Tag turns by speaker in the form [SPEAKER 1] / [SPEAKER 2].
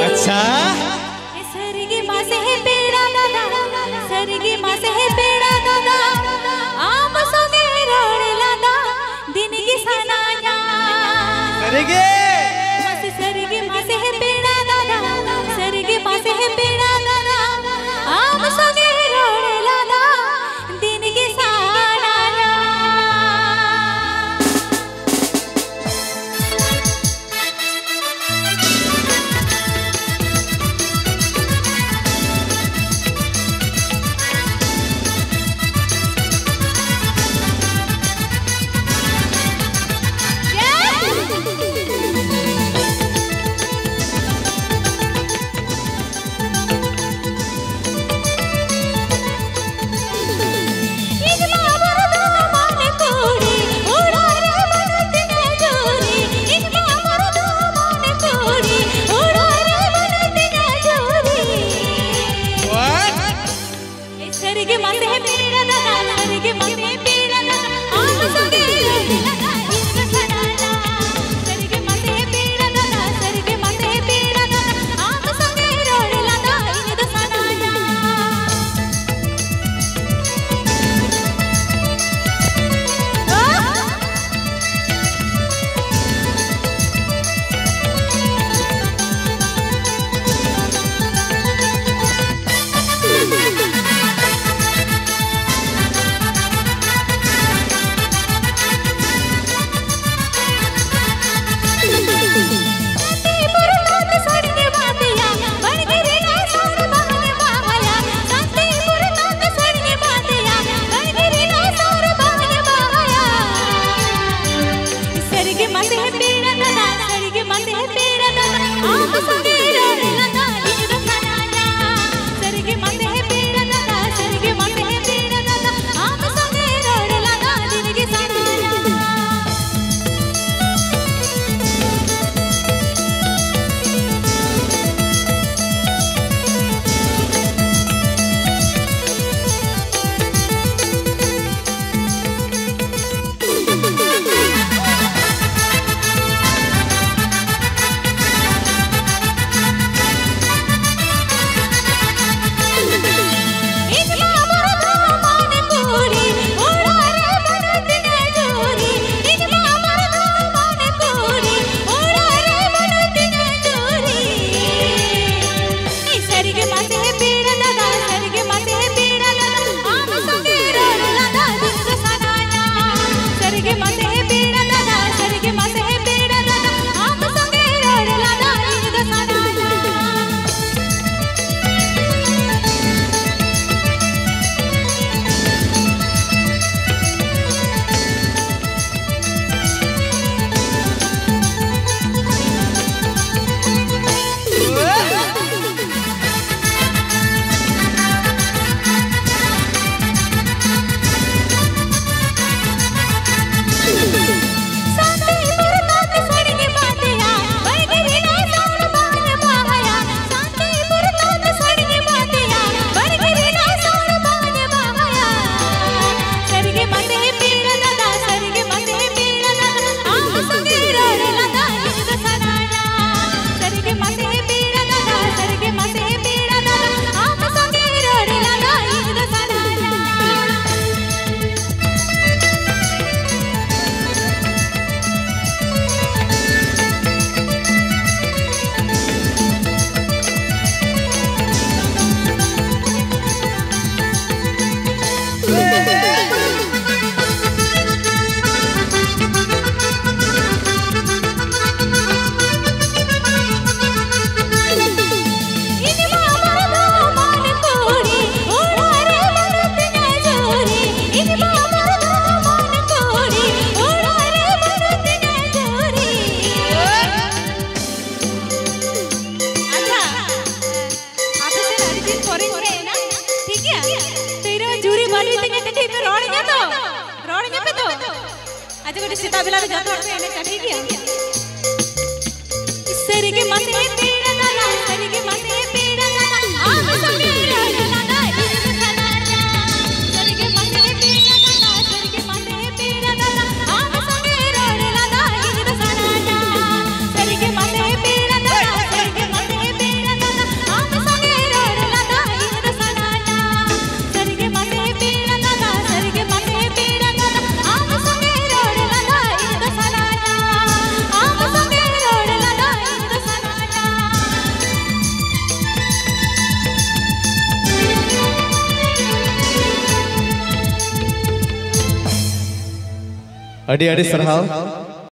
[SPEAKER 1] अच्छा
[SPEAKER 2] सरगी माँ से पेड़ा दादा सरगी माँ से पेड़ा दादा आम सोगे रोड़ लादा दिन की सनाया सरगी माँ से पेड़ा दादा सरगी माँ से पेड़ा दादा आम सोगे रोड़ लादा दिन की सनाया आज गोटे सीता बिला जत एने काटी गया सरगे मासे पेड़ दाना सरगे मासे पेड़ दाना आम संगे दाना सरगे मासे पेड़ दाना सरगे मासे पेड़ दाना आम संगे दाना
[SPEAKER 1] अड़ी अड़ी सरहाव